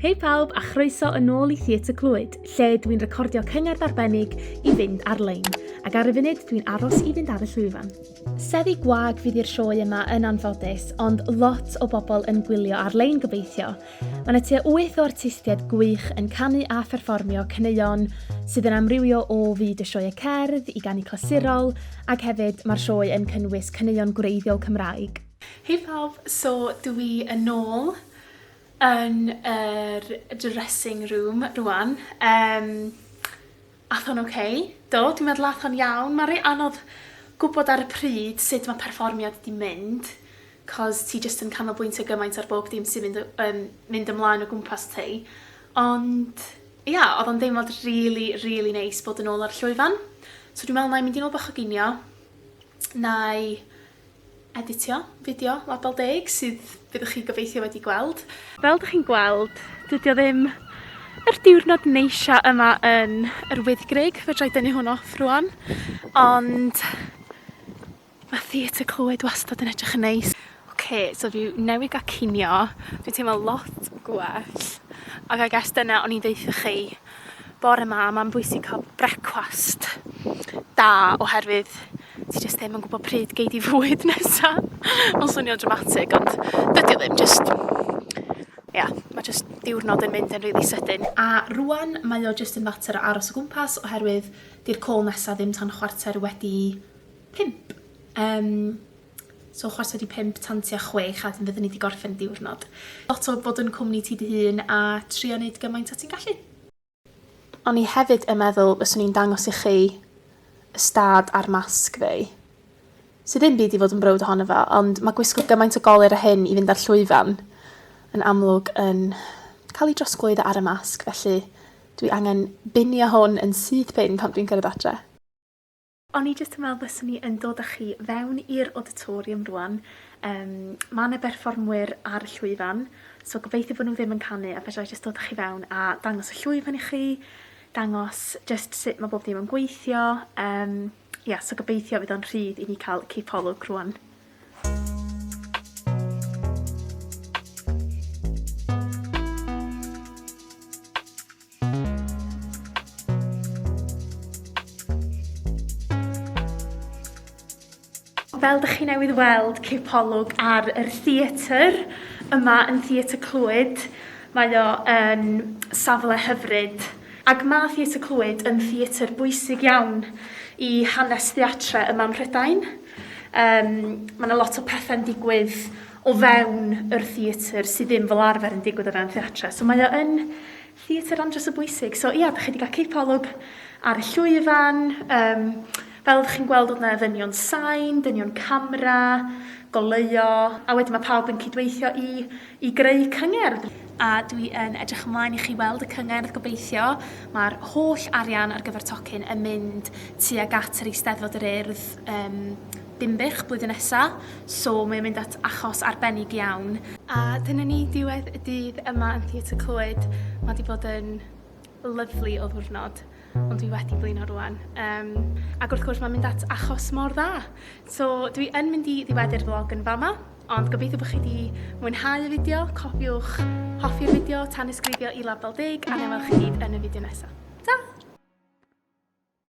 Hei pawb a chroeso yn ôl i Theatr Clwyd, lle dwi'n recordio cyngerdd arbennig i fynd ar-lein, ac ar y funud dwi'n aros i fynd ar y llwyfan. Seddi gwag fydd i'r sioe yma yn anffodus, ond lot o bobl yn gwylio ar-lein gobeithio. Mae yna tua 8 o artistiaid gwych yn canu a pherfformio caneuon sydd yn amrywio o fyd y sioe cerdd i ganu clasurol, ac hefyd mae'r sioe yn cynnwys caneuon gwreiddiol Cymraeg. Hei pawb, so dwi yn ôl yn yr dressing room rwan. Ath o'n oce? Do, dwi'n meddwl ath o'n iawn. Mae'n rei anodd gwybod ar y pryd sut mae perfformiad wedi mynd, cos ti jyst yn canolbwyntio gymaint ar bob dim sy'n mynd ymlaen o gwmpas ti. Ond, ia, oedd o'n deimlad really neis bod yn ôl ar llwyfan. So dwi'n meddwl na i mynd i nôl bach o ginio, na i editio fideo Label Deg sydd byddwch chi gobeithio wedi gweld. Fel ydych chi'n gweld, dydy o ddim yr diwrnod neisia yma yn yr wyddgrug, fedra i dynnu hwn off rwan, ond mae Theatr Clwyd wastad yn edrych yn neis. Oce, so fi newydd gael cinio, dwi'n teimlo lot gwell, ac I guess dyna o'n i'n dweithio chi bore yma, mae'n bwysig cael brecwast da oherwydd ti jyst ddim yn gwybod pryd gei di fwyd nesa. Mae'n swnio dramatig, ond dydy o ddim, mae jyst diwrnod yn mynd yn really sydyn. A rwan mae o jyst yn fater o aros o gwmpas oherwydd di'r call nesa ddim tan chwarter wedi 5. So chwarter wedi 5 tan tua 6 a fyddwn ni wedi gorffen diwrnod. Lot o bod yn cwmni ti dy hun a trio wneud gymaint o ti'n gallu. O'n i hefyd yn meddwl fyswn i'n dangos i chi ystad a'r masg fi. Sydd ddim byd i fod yn brwd ohono fo, ond mae gwisgo gymaint o golir a hyn i fynd ar llwyfan yn amlwg yn cael ei drosglwyddo ar y masg, felly dwi angen binio hwn yn syth bin pan dwi'n cyrraedd adre. O'n i jyst yn meddwl byswn ni yn dod â chi fewn i'r auditorium rwan. Mae yna berfformwyr ar y llwyfan, so gobeithio bod nhw ddim yn canu a fedra i jyst dod â chi fewn a dangos y llwyfan i chi, dangos just sut mae bob dim yn gweithio. So gobeithio fydd o'n rhydd i ni cael cipolwg rwan. Fel ydych chi newydd weld cipolwg ar yr theatr yma yn Theatr Clwyd, mae o yn safle hyfryd. Ac mae Theatr Clwyd yn theatr bwysig iawn i hanes theatre yma ym Mhrydain. Mae yna lot o pethau'n digwydd o fewn yr theatr sydd ddim fel arfer yn digwydd o fewn theatre. So mae o yn theatr andros o bwysig. So ia, ydych chi wedi cael cipolwg ar y llwyfan. Fel ydych chi'n gweld oedd yna ddynion sain, dynion camera, goleuo, a wedyn mae pawb yn cydweithio i greu cyngerdd. A dwi yn edrych ymlaen i chi weld y cyngerdd gobeithio. Mae'r holl arian ar gyfer tocyn yn mynd tuag at yr Eisteddfod yr Urdd Binbych blwyddyn nesaf. So mae'n mynd at achos arbennig iawn. A dyna ni diwedd y dydd yma yn Theatr Clwyd. Mae wedi bod yn lyflu o ddiwrnod, ond dwi wedi blino rwan. Ac wrth gwrs mae'n mynd at achos mor dda. So dwi yn mynd i ddiweddu'r vlog yn fama, ond gobeithio bod chi wedi mwynhau y fideo. Cofiwch hoffi'r fideo, tanysgrifio i Label Deg, a wnawn ni weld chi gyd yn y fideo nesaf.